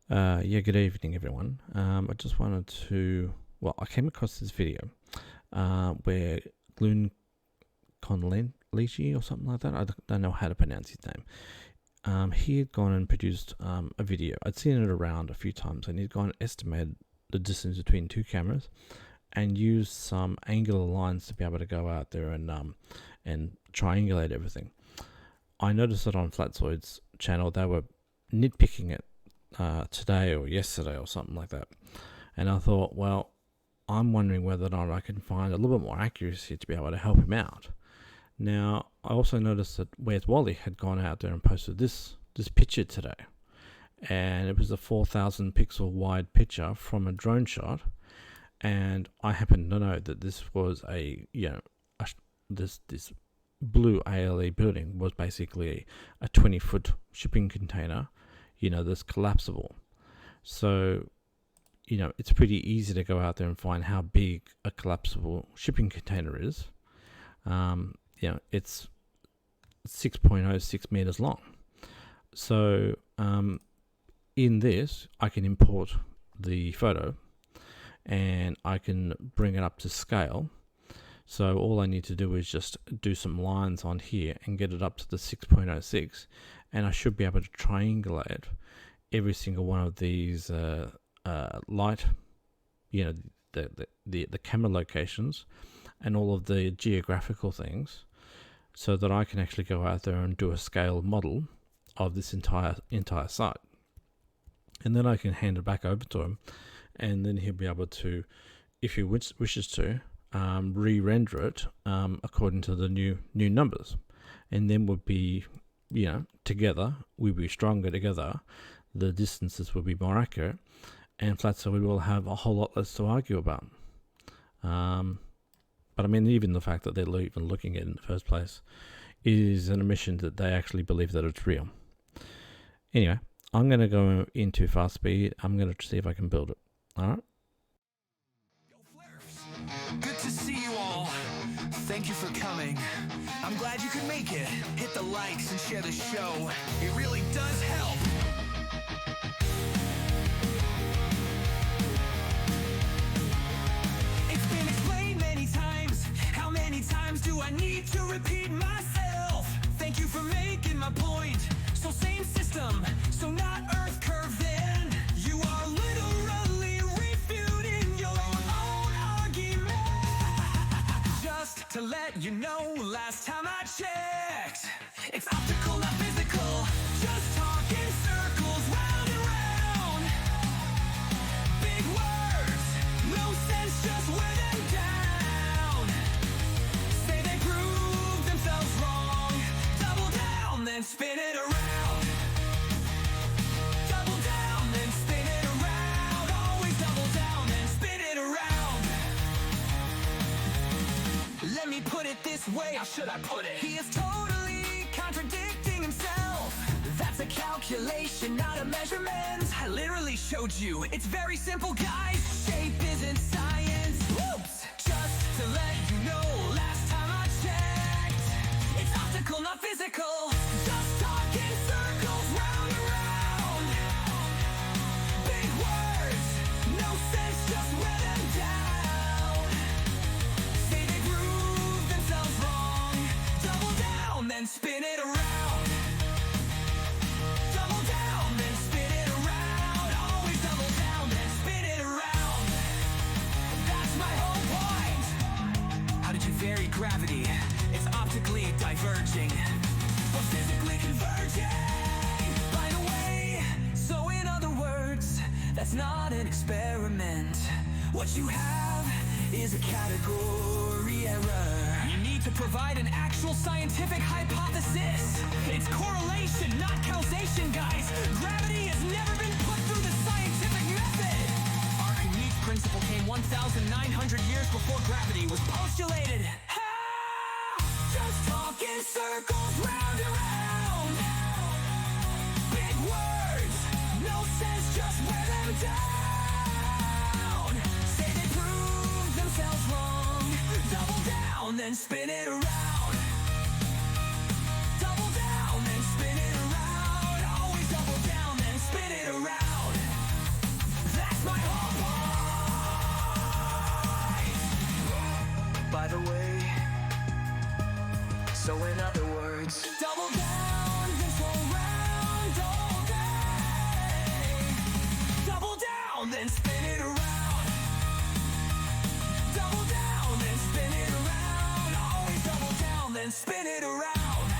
Yeah, good evening, everyone. I just wanted to, I came across this video where Gluonconleche or something like that, I don't know how to pronounce his name. He had gone and produced a video. I'd seen it around a few times, and he'd gone and estimated the distance between two cameras and used some angular lines to be able to go out there and triangulate everything. I noticed that on Flatzoid's channel, they were nitpicking it today or yesterday or something like that, and I thought, well, I'm wondering whether or not I can find a little bit more accuracy to be able to help him out. Now, I also noticed that Where's Wally had gone out there and posted this picture today, and it was a 4,000 pixel wide picture from a drone shot, and I happen to know that this was this blue ALE building was basically a 20-foot shipping container, that's collapsible. So, it's pretty easy to go out there and find how big a collapsible shipping container is. It's 6.06 meters long. So, in this, I can import the photo and I can bring it up to scale. So all I need to do is just do some lines on here and get it up to the 6.06, and I should be able to triangulate every single one of these light, the camera locations and all of the geographical things, so that I can actually go out there and do a scale model of this entire site. And then I can hand it back over to him, and then he'll be able to, if he wishes to, re-render it according to the new numbers, and then would be, together we'd be stronger together. The distances will be more accurate, and Flatzoid will have a whole lot less to argue about. But I mean, even the fact that they're even looking at it in the first place is an admission that they actually believe that it's real. Anyway, I'm going to go into fast speed. I'm going to see if I can build it. All right. Good to see you all. Thank you for coming. I'm glad you could make it. Hit the likes and share the show. It really does help. It's been explained many times. How many times do I need to repeat myself? Thank you for making my point. So same system, so not Earth curve then. You are literally refuting your own argument. Just to let you know, last time I checked, it's optical, not physical. Just talk in circles, round and round. Big words, no sense, just wear them down. Say they prove themselves wrong. Double down, then spin it around. Double down, then spin it around. Always double down, then spin it around. Let me put it this way, how should I put it? He is totally contradicting himself. That's a calculation, not a measurement. I literally showed you, it's very simple, guys. Shape isn't science. Whoops! Just to let you know, last time I checked, it's optical, not physical. Just talk in circles, round and round. Big words, no sense, just wear them down. Say they prove themselves wrong. Double down, then spin it around. Double down, then spin it around. Always double down, then spin it around. That's my whole point. How did you vary gravity? It's optically diverging, but physically converging. By the way, so in other words, that's not an experiment. What you have is a category error. You need to provide an actual scientific hypothesis. It's correlation, not causation, guys. Gravity has never been put through the scientific method. Archimedes' principle came 1,900 years before gravity was postulated. Just talk in circles, round and round. Big words, no sense, just wear them down. Say they prove themselves wrong. Double down, then spin it around. Double down, then spin it around. Always double down, then spin it around. then spin it around. Double down, then spin it around. Always double down, then spin it around.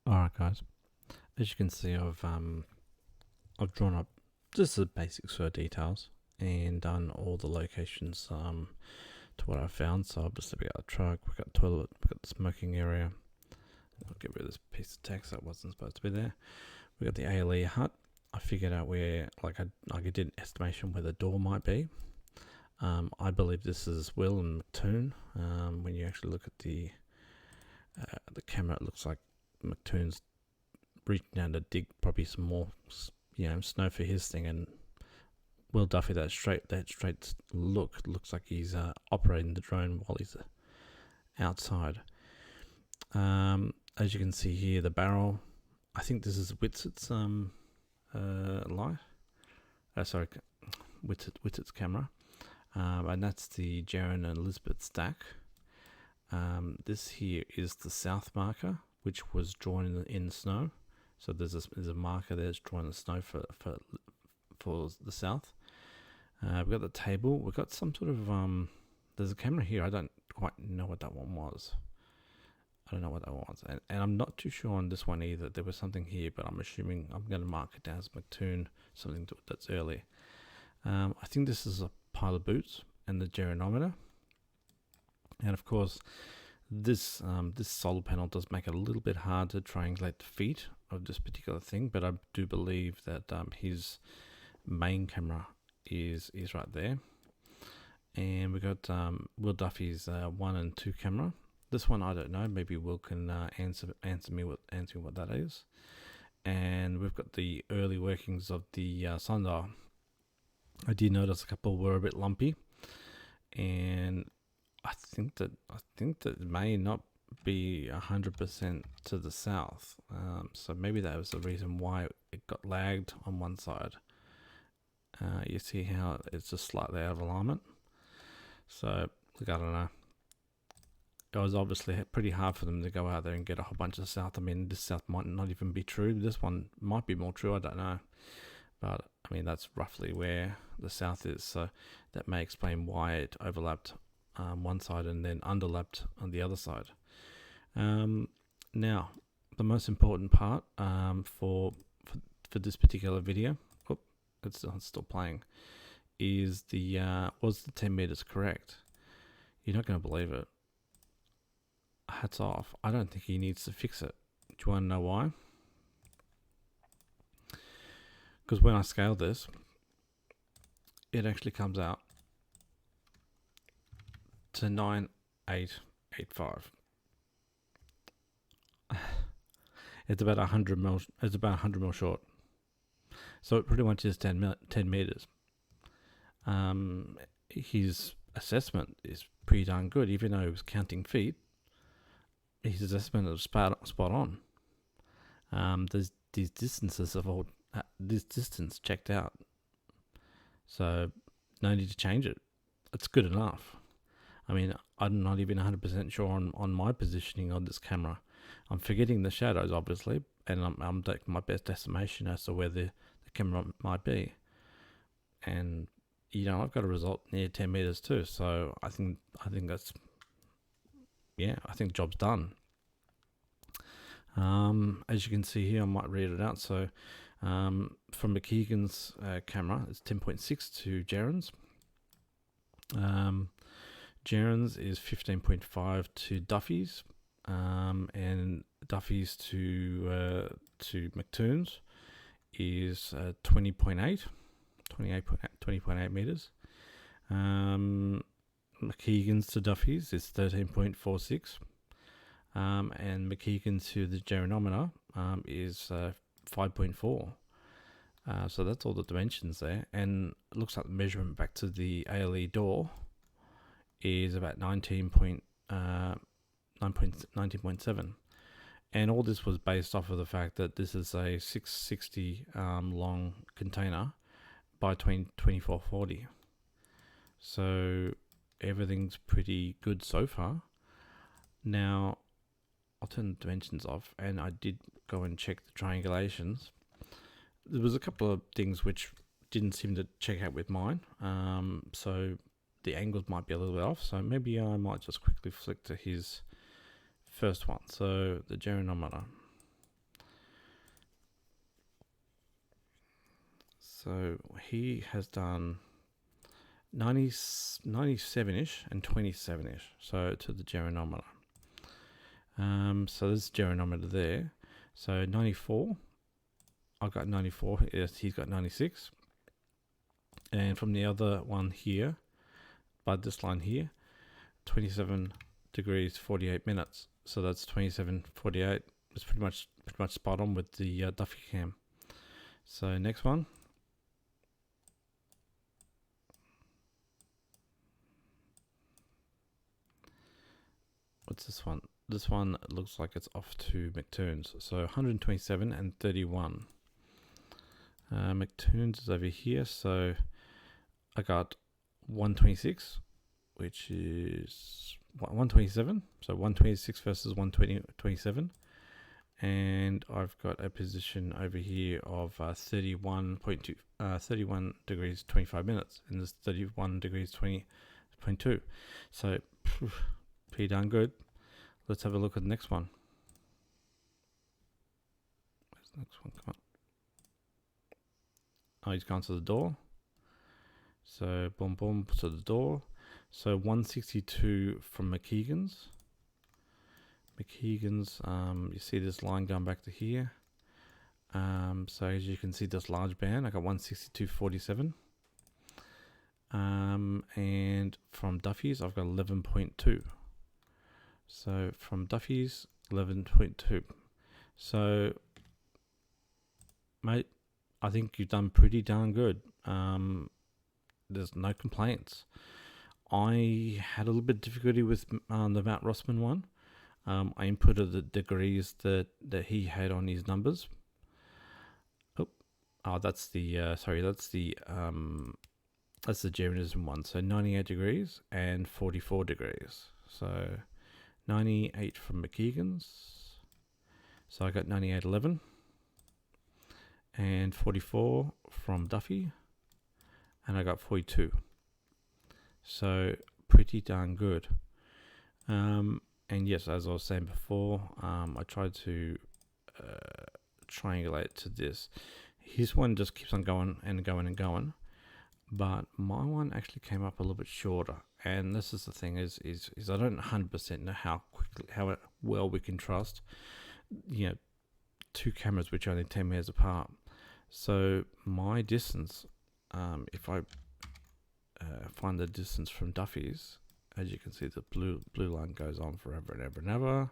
Alright guys, as you can see I've drawn up just the basic sort of details and done all the locations to what I found. So obviously we got a truck, we got a toilet, we got the smoking area. I'll get rid of this piece of text that wasn't supposed to be there. We got the ALE hut. I figured out where, like I did an estimation where the door might be. I believe this is Will and McToon. When you actually look at the camera, it looks like McToon's reaching down to dig probably some more, snow for his thing, and Will Duffy, that straight looks like he's operating the drone while he's outside. As you can see here, the barrel, I think this is Witset's light. Witset's camera, and that's the Jaren and Elizabeth stack. This here is the south marker, which was drawn in the snow. So there's a marker there that's drawn in the snow for the south. We've got the table. We've got some sort of there's a camera here. I don't quite know what that one was. And I'm not too sure on this one either. There was something here, but I'm assuming I'm going to mark it down as McToon, something that's early. I think this is a pile of boots and the gyronometer. And of course, this solar panel does make it a little bit hard to triangulate the feet of this particular thing, but I do believe that his main camera is right there. And we got Will Duffy's 1 and 2 camera. This one I don't know. Maybe Will can answer me what that is. And we've got the early workings of the sundial. I did notice a couple were a bit lumpy, and I think that it may not be 100% to the south. So maybe that was the reason why it got lagged on one side. You see how it's just slightly out of alignment. So look, I don't know. It was obviously pretty hard for them to go out there and get a whole bunch of south. I mean, this south might not even be true. This one might be more true. I don't know. But I mean, that's roughly where the south is. So that may explain why it overlapped one side and then underlapped on the other side. Now, the most important part for this particular video, it's still playing, is was the 10 meters correct? You're not going to believe it. Hats off. I don't think he needs to fix it. Do you want to know why? Because when I scale this, it actually comes out to 9885. It's about 100 mil. It's about 100 mil short. So it pretty much is 10 meters. His assessment is pretty darn good, even though he was counting feet. His assessment is spot on. There's these distances of all this distance checked out, so no need to change it. It's good enough. I mean, I'm not even 100% sure on my positioning on this camera. I'm forgetting the shadows, obviously, and I'm taking my best estimation as to where the camera might be. And I've got a result near 10 meters too. So I think that's, I think job's done. As you can see here, I might read it out. So from McKeegan's camera, it's 10.6 to Jaren's. Jaren's is 15.5 to Duffy's, and Duffy's to McToon's is 20.8 meters. McKeegan's to Duffy's is 13.46. And McKeegan to the gyronometer is 5.4. So that's all the dimensions there. And it looks like the measurement back to the ALE door is about 19.7. And all this was based off of the fact that this is a 660 long container by 2440. So everything's pretty good so far. Now, I'll turn the dimensions off, and I did go and check the triangulations. there was a couple of things which didn't seem to check out with mine. So the angles might be a little bit off. So maybe I might just quickly flick to his first one. So the gyronometer. So he has done 97-ish and 27-ish. So to the gyronometer. So there's gyronometer there. So 94. I got 94. Yes, he's got 96. And from the other one here, by this line here, 27 degrees 48 minutes. So that's 27:48. It's pretty much spot on with the Duffy cam. So next one. What's this one? This one looks like it's off to McToon's. So 127 and 31. McToon's is over here. So I got 126, which is 127. So 126 versus 127. And I've got a position over here of 31 degrees 25 minutes. And this 31 degrees 20.2. So pretty darn good. Let's have a look at the next one. Where's the next one? Come on. Oh, he's gone to the door. So boom, boom to the door. So 162 from McKeegan's. You see this line going back to here. So as you can see, this large band, I got 162.47. And from Duffy's, I've got 11.2. So from Duffy's, 11.2. So, mate, I think you've done pretty darn good. There's no complaints. I had a little bit of difficulty with the Mount Rossman one. I inputted the degrees that he had on his numbers. That's the Jeranism one. So 98 degrees and 44 degrees. So 98 from McKeegan's. So I got 98.11. And 44 from Duffy. And I got 42. So pretty darn good. And yes, as I was saying before, I tried to triangulate to this. His one just keeps on going and going and going. But my one actually came up a little bit shorter. And this is the thing is I don't 100% know how well we can trust, two cameras which are only 10 meters apart. So my distance, if I find the distance from Duffy's, as you can see, the blue line goes on forever and ever and ever.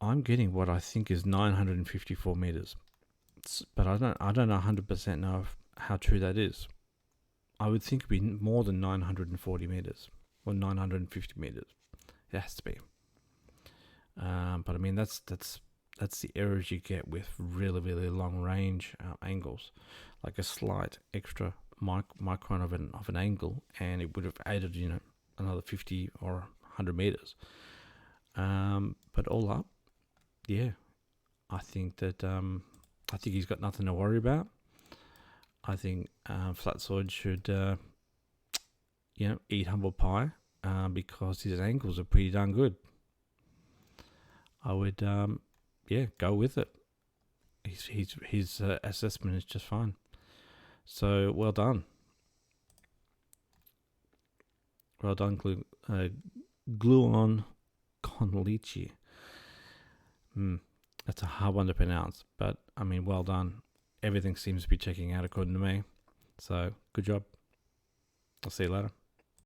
I'm getting what I think is 954 meters, but I don't know 100% know how true that is. I would think it'd be more than 940 meters or 950 meters. It has to be. But I mean that's the errors you get with really, really long range angles, like a slight extra micron of an angle, and it would have added another 50 or 100 meters. But all up, yeah, I think he's got nothing to worry about. I think Flatzoid should eat humble pie because his angles are pretty darn good. I would go with it. His assessment is just fine. So well done. Well done, Gluonconleche. That's a hard one to pronounce, but I mean, well done. Everything seems to be checking out according to me. So good job. I'll see you later.